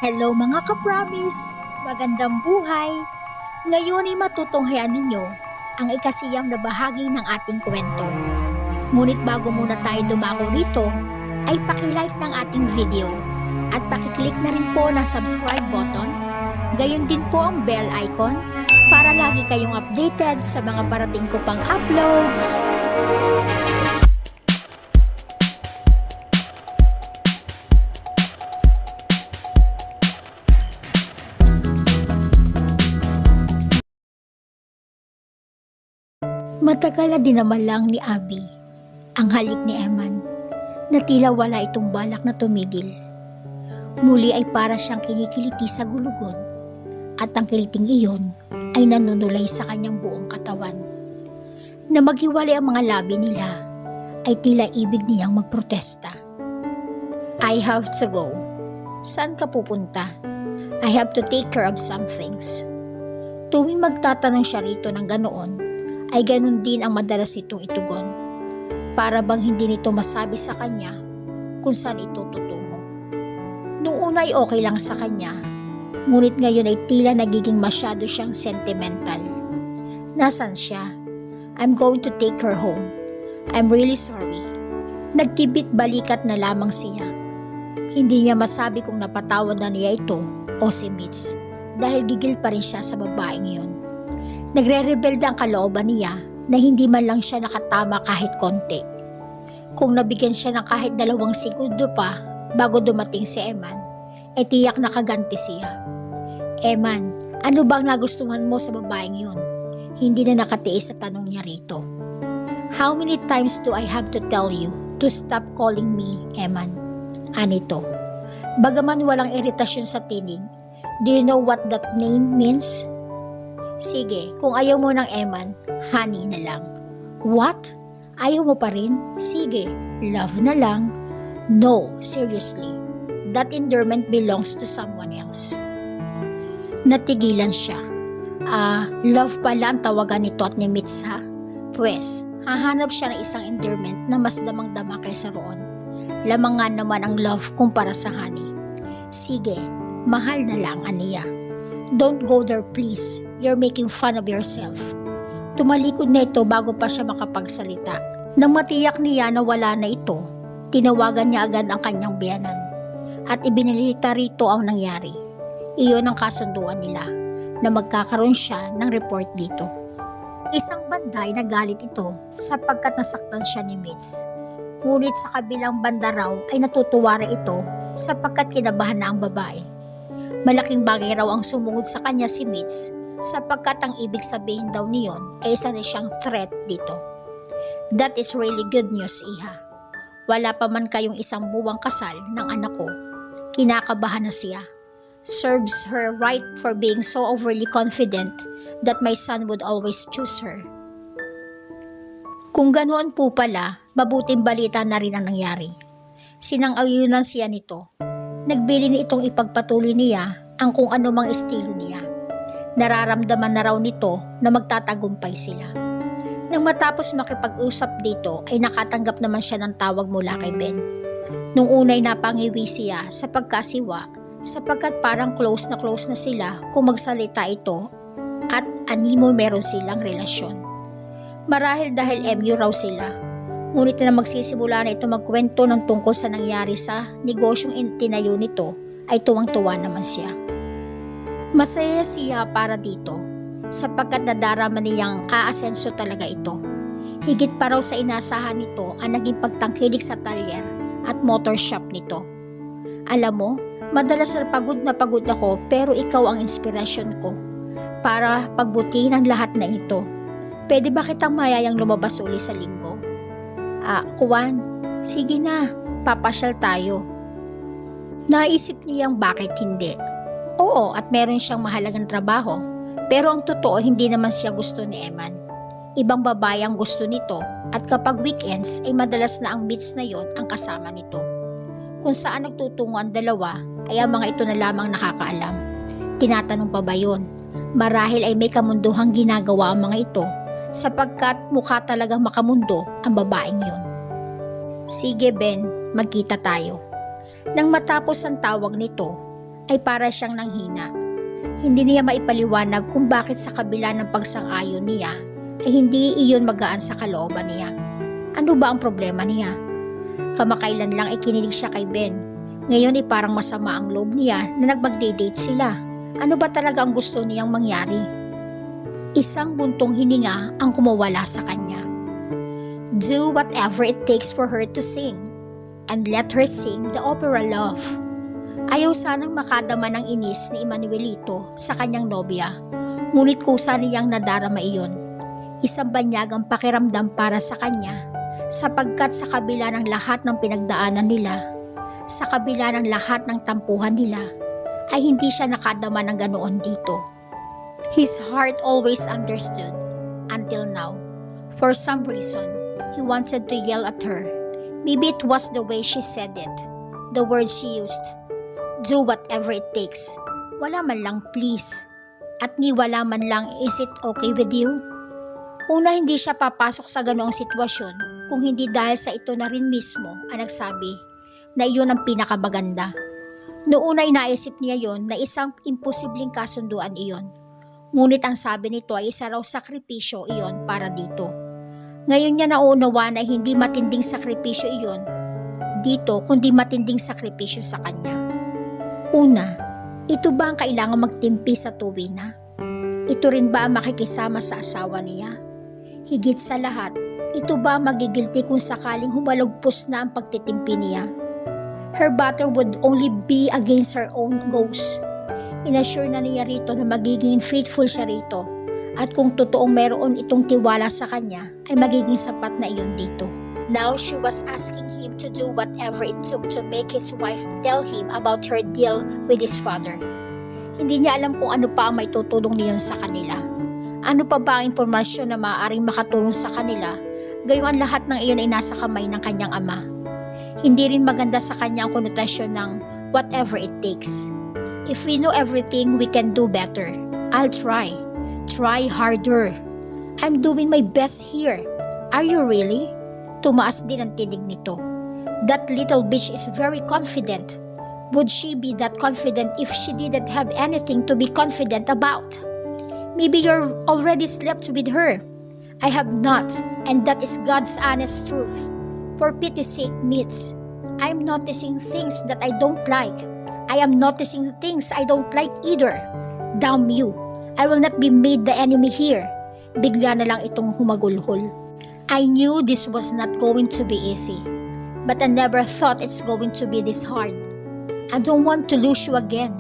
Hello mga ka-promise! Magandang buhay! Ngayon ay matutunghayan ninyo ang ikasiyam na bahagi ng ating kwento. Ngunit bago muna tayo dumako rito, ay pakilike ng ating video at pakiclick na rin po ng subscribe button, gayon din po ang bell icon para lagi kayong updated sa mga parating ko pang uploads. Matagal na din naman lang ni Abby ang halik ni Eman na tila wala itong balak na tumigil. Muli ay para siyang kinikiliti sa gulugod at ang kiliting iyon ay nanunulay sa kanyang buong katawan. Na maghiwalay ang mga labi nila ay tila ibig niyang magprotesta. I have to go. Saan ka pupunta? I have to take care of some things. Tuwing magtatanong siya rito ng ganoon, ay ganun din ang madalas nitong itugon. Para bang hindi nito masabi sa kanya kung saan ito tutungo. Noong una ay okay lang sa kanya, ngunit ngayon ay tila nagiging masyado siyang sentimental. Nasaan siya? I'm going to take her home. I'm really sorry. Nagtibit balikat na lamang siya. Hindi niya masabi kung napatawad na niya ito o si Mitch dahil gigil pa rin siya sa babaeng yun. Nagre-rebelde ang kalooban niya na hindi man lang siya nakatama kahit konti. Kung nabigyan siya ng kahit 2 segundo pa bago dumating si Eman, ay tiyak nakaganti siya. Eman, ano bang nagustuhan mo sa babaeng yun? Hindi na nakatiis sa tanong niya rito. How many times do I have to tell you to stop calling me Eman? Anito. Bagaman walang iritasyon sa tinig, do you know what that name means? Sige, kung ayaw mo ng Eman, honey na lang. What? Ayaw mo pa rin? Sige, love na lang. No, seriously. That endearment belongs to someone else. Natigilan siya. Love pala ang tawagan nito at ni Mitch ha? Pwes, hahanap siya ng isang endearment na mas damang-dama kaysa roon. Lamangan naman ang love kumpara sa honey. Sige, mahal na lang, aniya. Don't go there please. You're making fun of yourself. Tumalikod na ito bago pa siya makapagsalita. Nang matiyak niya na wala na ito, tinawagan niya agad ang kanyang biyanan at ibinilita rito ang nangyari. Iyon ang kasunduan nila na magkakaroon siya ng report dito. Isang banda ay nagalit ito sapagkat nasaktan siya ni Mitch. Ngunit sa kabilang banda raw ay natutuwa rin ito sapagkat kinabahan na ang babae. Malaking bagay raw ang sumugod sa kanya si Mitch sapagkat ang ibig sabihin daw niyon ay isa na siyang threat dito. That is really good news, Iha. Wala pa man kayong 1 buwang kasal ng anak ko. Kinakabahan na siya. Serves her right for being so overly confident that my son would always choose her. Kung ganoon po pala, mabuting balita na rin ang nangyari. Sinang-ayunan siya nito. Nagbilin itong ipagpatuloy niya ang kung anumang estilo niya. Nararamdaman na raw nito na magtatagumpay sila. Nang matapos makipag-usap dito ay nakatanggap naman siya ng tawag mula kay Ben. Nung unay napangiwi siya sa pagkasiwa sapagkat parang close na sila kung magsalita ito at animo meron silang relasyon. Marahil dahil MU raw sila. Ngunit na magsisimula na ito magkwento ng tungkol sa nangyari sa negosyong itinayo nito ay tuwang-tuwa naman siya. Masaya siya para dito sapagkat nadarama niyang aasenso talaga ito. Higit pa raw sa inasahan nito ang naging pagtangkilik sa talyer at motor shop nito. Alam mo, madalas na pagod ako pero ikaw ang inspirasyon ko para pagbutihin ang lahat na ito. Pwede ba kitang mayayang lumabas uli sa linggo? Kuwan, sige na, papasyal tayo. Naisip niyang bakit hindi. Oo, at meron siyang mahalagang trabaho. Pero ang totoo, hindi naman siya gusto ni Eman. Ibang babae ang gusto nito at kapag weekends ay madalas na ang Mitch na yon ang kasama nito. Kung saan nagtutungo ang dalawa ay ang mga ito na lamang nakakaalam. Tinatanong pa ba yun? Marahil ay may kamunduhang ginagawa ang mga ito sapagkat mukha talagang makamundo ang babaeng yun. Sige Ben, magkita tayo. Nang matapos ang tawag nito, ay para siyang nanghina. Hindi niya maipaliwanag kung bakit sa kabila ng pagsang-ayon niya ay hindi iyon magaan sa kalooban niya. Ano ba ang problema niya? Kamakailan lang ay kinilig siya kay Ben. Ngayon ay parang masama ang loob niya na nagmag-date sila. Ano ba talaga ang gusto niyang mangyari? Isang buntong hininga ang kumawala sa kanya. Do whatever it takes for her to sing, and let her sing the opera Love. Ayaw sanang makadama ng inis ni Emanuelito sa kanyang nobya, ngunit kusa niyang nadarama iyon. Isang banyagang pakiramdam para sa kanya, sapagkat sa kabila ng lahat ng pinagdaanan nila, sa kabila ng lahat ng tampuhan nila, ay hindi siya nakadama ng ganoon dito. His heart always understood, until now. For some reason, he wanted to yell at her. Maybe it was the way she said it, the words she used. Do whatever it takes. Wala man lang please. At ni wala man lang is it okay with you? Una, hindi siya papasok sa ganoong sitwasyon kung hindi dahil sa ito na rin mismo ang nagsabi na iyon ang pinakamaganda. Noong naisip niya yon na isang imposibleng kasunduan iyon. Ngunit ang sabi nito ay isa raw sakripisyo iyon para dito. Ngayon niya nauunawa na hindi matinding sakripisyo iyon dito kundi matinding sakripisyo sa kanya. Una, ito ba ang kailangan magtimpi sa tuwina? Ito rin ba ang makikisama sa asawa niya? Higit sa lahat, ito ba magigilty kung sakaling humalugpos na ang pagtitimpi niya? Her battle would only be against her own ghost. Inassure na niya rito na magiging faithful siya rito at kung totoong meron itong tiwala sa kanya ay magiging sapat na iyon dito. Now she was asking him to do whatever it took to make his wife tell him about her deal with his father. Hindi niya alam kung ano pa ang may tutulong niyon sa kanila. Ano pa ba ang impormasyon na maaaring makatulong sa kanila, gayong lahat ng iyon ay nasa kamay ng kanyang ama. Hindi rin maganda sa kanya ang konotasyon ng whatever it takes. If we know everything, we can do better. I'll try. Try harder. I'm doing my best here. Are you really? Tumaas din ang tinig nito. That little bitch is very confident. Would she be that confident if she didn't have anything to be confident about? Maybe you're already slept with her. I have not, and that is God's honest truth. For pity's sake, Mitch, I'm noticing things that I don't like. I am noticing things I don't like either. Damn you. I will not be made the enemy here. Bigla na lang itong humagulhol. I knew this was not going to be easy, but I never thought it's going to be this hard. I don't want to lose you again.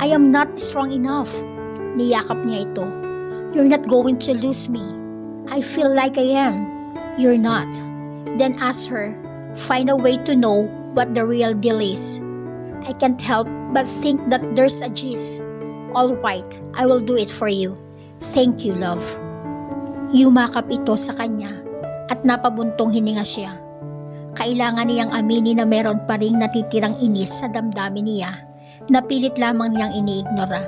I am not strong enough. Niyakap niya ito. You're not going to lose me. I feel like I am. You're not. Then ask her, find a way to know what the real deal is. I can't help but think that there's a gist. All right, I will do it for you. Thank you, love. Yumakap ito sa kanya at napabuntong hininga siya. Kailangan niyang aminin na meron pa ring natitirang inis sa damdamin niya na pilit lamang niyang iniignora.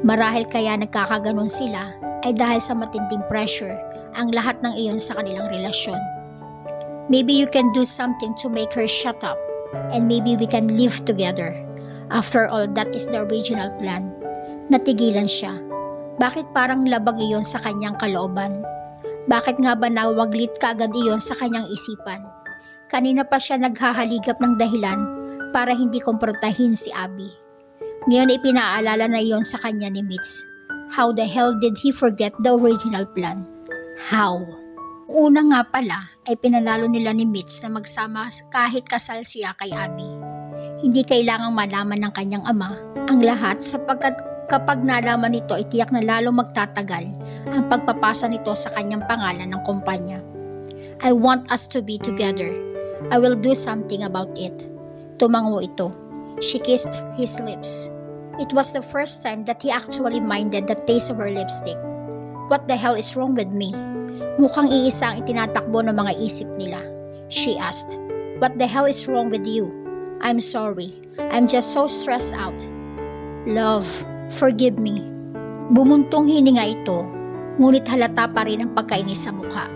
Marahil kaya nagkakaganon sila ay dahil sa matinding pressure ang lahat ng iyon sa kanilang relasyon. Maybe you can do something to make her shut up and maybe we can live together. After all, that is the original plan. Natigilan siya. Bakit parang labag iyon sa kanyang kalooban? Bakit nga ba nawaglit kaagad iyon sa kanyang isipan? Kanina pa siya naghahaligap ng dahilan para hindi kumprontahin si Abby. Ngayon ipinaalala na iyon sa kanya ni Mitch. How the hell did he forget the original plan? How? Una nga pala ay pinanalo nila ni Mitch na magsama kahit kasal siya kay Abby. Hindi kailangang malaman ng kanyang ama ang lahat sapagkat kapag nalaman nito ay tiyak na lalong magtatagal ang pagpapasa nito sa kanyang pangalan ng kumpanya. I want us to be together. I will do something about it. Tumango ito. She kissed his lips. It was the first time that he actually minded the taste of her lipstick. What the hell is wrong with me? Mukhang iisa ang itinatakbo ng mga isip nila. She asked, what the hell is wrong with you? I'm sorry. I'm just so stressed out. Love, forgive me. Bumuntong hininga ito, ngunit halata pa rin ang pagkainis sa mukha.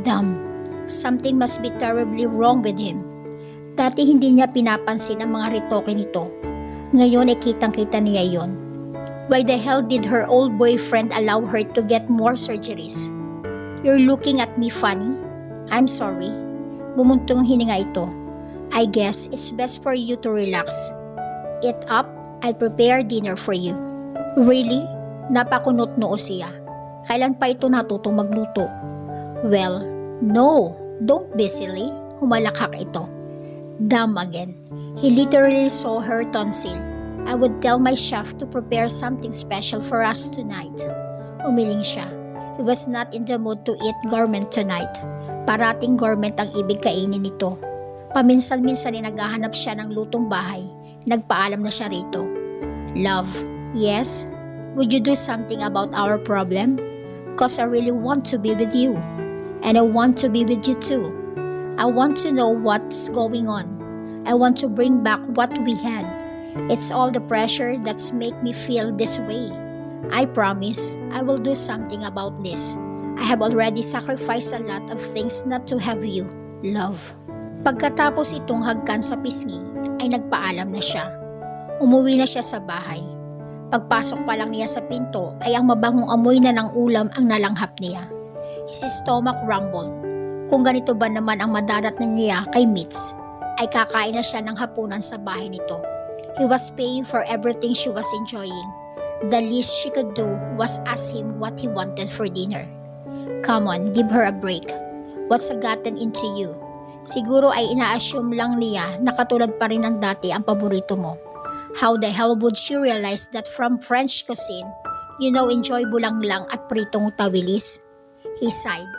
Damn, something must be terribly wrong with him. Dati hindi niya pinapansin ang mga retoke nito. Ngayon ay kitang-kita niya yon. Why the hell did her old boyfriend allow her to get more surgeries? You're looking at me funny? I'm sorry. Bumuntong hininga ito. I guess it's best for you to relax. Eat up, I'll prepare dinner for you. Really? Napakunot noo siya. Kailan pa ito natutong magluto? Well, no, don't be silly. Humalakhak ito. Damn again. He literally saw her tonsil. I would tell my chef to prepare something special for us tonight. Umiling siya. He was not in the mood to eat gourmet tonight. Parating gourmet ang ibig kainin nito. Paminsan-minsan ay naghahanap siya ng lutong bahay. Nagpaalam na siya rito. Love, yes? Would you do something about our problem? Cause I really want to be with you. And I want to be with you too. I want to know what's going on. I want to bring back what we had. It's all the pressure that's make me feel this way. I promise I will do something about this. I have already sacrificed a lot of things not to have you, love. Pagkatapos itong hagkan sa pisngi, ay nagpaalam na siya. Umuwi na siya sa bahay. Pagpasok pa lang niya sa pinto ay ang mabangong amoy na ng ulam ang nalanghap niya. His stomach rumbled. Kung ganito ba naman ang madadatnan niya kay Mitz, ay kakain na siya ng hapunan sa bahay nito. He was paying for everything she was enjoying. The least she could do was ask him what he wanted for dinner. Come on, give her a break. What's gotten into you? Siguro ay ina-assume lang niya na katulad pa rin ng dati ang paborito mo. How the hell would she realize that from French cuisine, you know, enjoy bulang-lang at pritong tawilis? He sighed.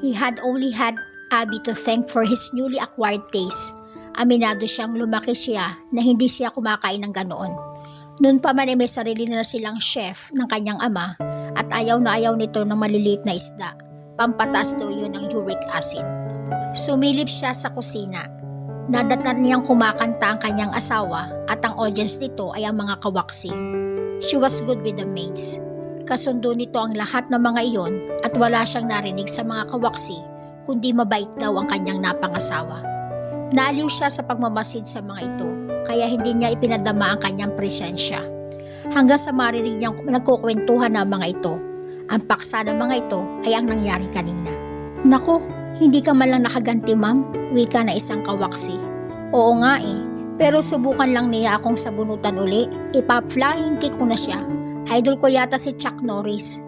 He had only had Abby to thank for his newly acquired taste. Aminado siyang lumaki siya na hindi siya kumakain ng ganoon. Noon pa man ay may sarili na silang chef ng kanyang ama at ayaw na ayaw nito ng maliliit na isda. Pampataas daw yun ng uric acid. Sumilip siya sa kusina. Nadatnan niyang kumakanta ang kanyang asawa at ang audience nito ay ang mga kawaksi. She was good with the maids. Kasundo nito ang lahat ng mga iyon at wala siyang narinig sa mga kawaksi kundi mabait daw ang kanyang napangasawa. Naaliw siya sa pagmamasid sa mga ito, kaya hindi niya ipinadama ang kanyang presensya. Hanggang sa marinig niyang nagkukwentuhan ng mga ito, ang paksa ng mga ito ay ang nangyari kanina. Nako, hindi ka man lang nakaganti ma'am, wika na isang kawaksi. Oo nga eh, pero subukan lang niya akong sabunutan uli, ipap-flying kick ko na siya. Idol ko yata si Chuck Norris.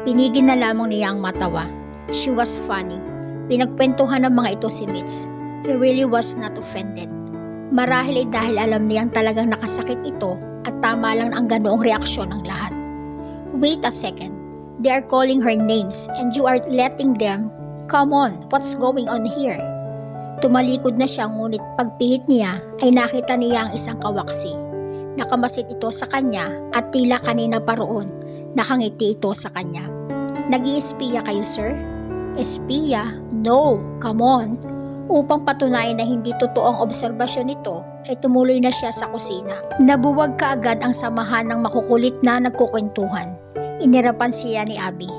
Pinigil na lamang niya ang matawa. She was funny. Pinagkwentuhan ng mga ito si Mitz. He really was not offended. Marahil ay dahil alam niyang talagang nakasakit ito at tama lang ang ganoong reaksyon ng lahat. Wait a second. They are calling her names and you are letting them. Come on, what's going on here? Tumalikod na siya ngunit pagpihit niya ay nakita niya ang isang kawaksi. Nakamasid ito sa kanya at tila kanina pa roon nakangiti ito sa kanya. Nag-iispiya kayo sir? Espiya? No, come on. Upang patunayan na hindi totoo ang obserbasyon nito, ay tumuloy na siya sa kusina. Nabuwag kaagad ang samahan ng makukulit na nagkukwentuhan. Inirapan siya ni Abby.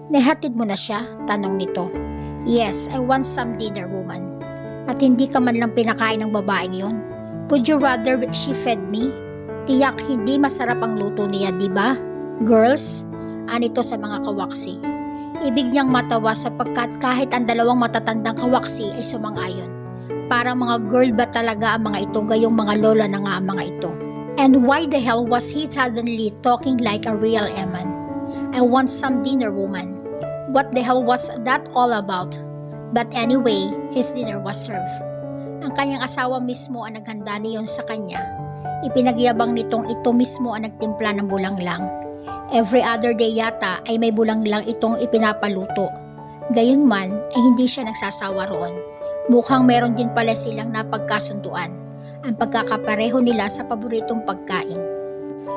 Nahatid mo na siya? Tanong nito. Yes, I want some dinner woman. At hindi ka man lang pinakain ng babaeng yon? Would you rather she fed me? Tiyak hindi masarap ang luto niya, di ba? Girls? Anito sa mga kawaksi. Ibig niyang matawa sapagkat kahit ang dalawang matatandang kawaksi ay sumang-ayon. Parang mga girl ba talaga ang mga ito gayong mga lola na nga ang mga ito. And why the hell was he suddenly talking like a real Eman? I want some dinner woman. What the hell was that all about? But anyway, his dinner was served. Ang kanyang asawa mismo ang naghanda niyon sa kanya. Ipinagyabang nitong ito mismo ang nagtimpla ng bulanglang. Every other day yata ay may bulanglang itong ipinapaluto. Gayunman ay hindi siya nagsasawa roon. Mukhang meron din pala silang napagkasunduan. Ang pagkakapareho nila sa paboritong pagkain.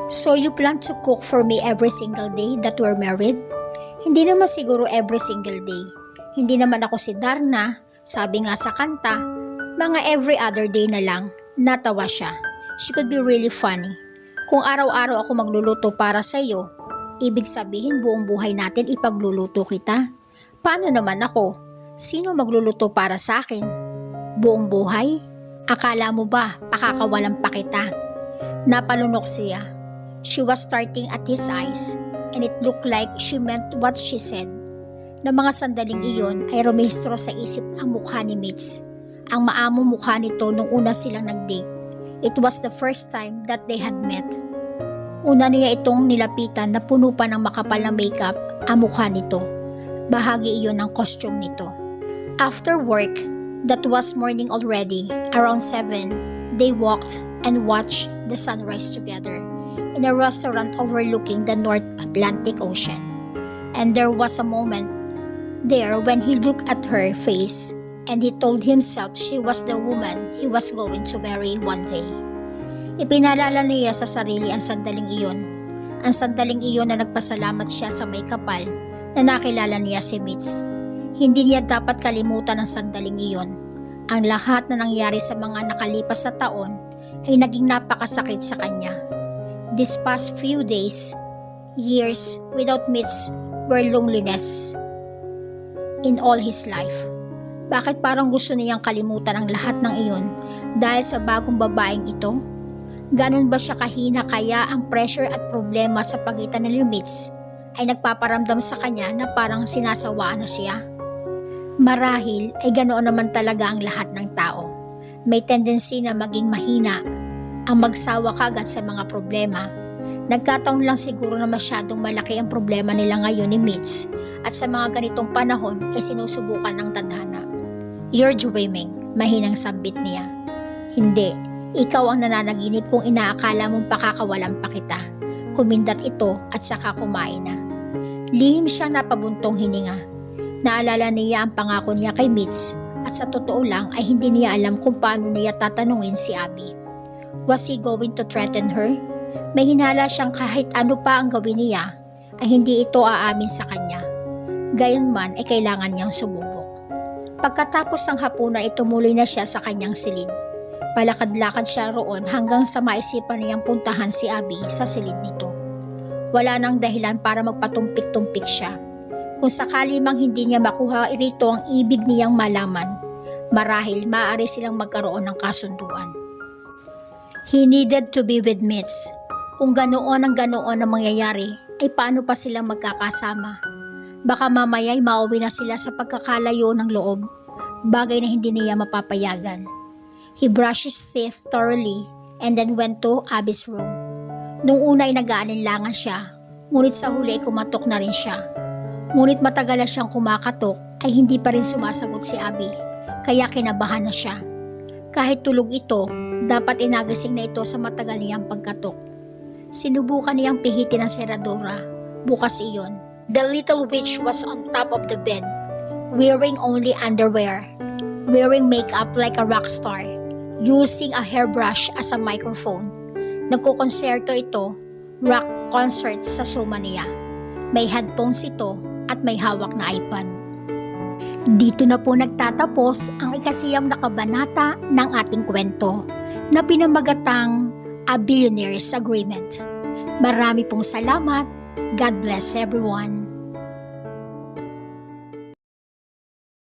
So you plan to cook for me every single day that we're married? Hindi naman siguro every single day. Hindi naman ako si Darna. Sabi nga sa kanta, mga every other day na lang. Natawa siya. She could be really funny. Kung araw-araw ako magluluto para sa iyo, ibig sabihin buong buhay natin ipagluluto kita. Paano naman ako? Sino magluluto para sa akin? Buong buhay? Akala mo ba pakakawalan pa kita? Napalunok siya. She was starting at his eyes and it looked like she meant what she said. Na mga sandaling iyon ay rumehistro sa isip ang mukha ni Mitch. Ang maamong mukha nito nung una silang nag-date. It was the first time that they had met. Una niya itong nilapitan na puno pa ng makapal na makeup ang mukha nito. Bahagi iyon ng costume nito. After work, that was morning already, around 7, they walked and watched the sunrise together in a restaurant overlooking the North Atlantic Ocean. And there was a moment there when he looked at her face and he told himself she was the woman he was going to marry one day. Ipinalala niya sa sarili ang sandaling iyon. Ang sandaling iyon na nagpasalamat siya sa may kapal na nakilala niya si Mitch. Hindi niya dapat kalimutan ang sandaling iyon. Ang lahat na nangyari sa mga nakalipas na taon ay naging napakasakit sa kanya. These past few days, years without Mitch were loneliness in all his life. Bakit parang gusto niyang kalimutan ang lahat ng iyon dahil sa bagong babaeng ito? Ganon ba siya kahina kaya ang pressure at problema sa pagitan ni Mitch ay nagpaparamdam sa kanya na parang sinasawaan na siya? Marahil ay ganoon naman talaga ang lahat ng tao. May tendency na maging mahina, ang magsawa kagad sa mga problema. Nagkataon lang siguro na masyadong malaki ang problema nila ngayon ni Mitch at sa mga ganitong panahon ay sinusubukan ng tadhana. You're dreaming, mahinang sambit niya. Hindi, ikaw ang nananaginip kung inaakala mong pakakawalan pa kita. Kumindat ito at saka kumain na. Lihim siyang napabuntong hininga. Naalala niya ang pangako niya kay Mitch at sa totoo lang ay hindi niya alam kung paano niya tatanungin si Abby. Was he going to threaten her? May hinala siyang kahit ano pa ang gawin niya ay hindi ito aamin sa kanya. Gayunman ay kailangan niyang sumubok. Pagkatapos ng hapunan ay tumuloy na siya sa kanyang silid. Palakad-lakad siya roon hanggang sa maisipan niyang puntahan si Abby sa silid nito. Wala nang dahilan para magpatumpik-tumpik siya. Kung sakali mang hindi niya makuha rito ang ibig niyang malaman, marahil maaari silang magkaroon ng kasunduan. He needed to be with Mitch. Kung ganoon ang mangyayari, ay paano pa silang magkakasama? Baka mamaya'y mauwi na sila sa pagkakalayo ng loob, bagay na hindi niya mapapayagan. He brushed his teeth thoroughly and then went to Abby's room. Nung una ay nag-aalinlangan siya, ngunit sa huli ay kumatok na rin siya. Ngunit matagal na siyang kumakatok ay hindi pa rin sumasagot si Abby, kaya kinabahan na siya. Kahit tulog ito, dapat inagising na ito sa matagal niyang pagkatok. Sinubukan niyang pihitin ang seradora, bukas iyon. The little witch was on top of the bed, wearing only underwear, wearing makeup like a rock star, using a hairbrush as a microphone. Nagkukonserto ito, rock concert sa suma niya. May headphones ito at may hawak na iPad. Dito na po nagtatapos ang ikasiyam na kabanata ng ating kwento na pinamagatang A Billionaire's Agreement. Marami pong salamat. God bless everyone.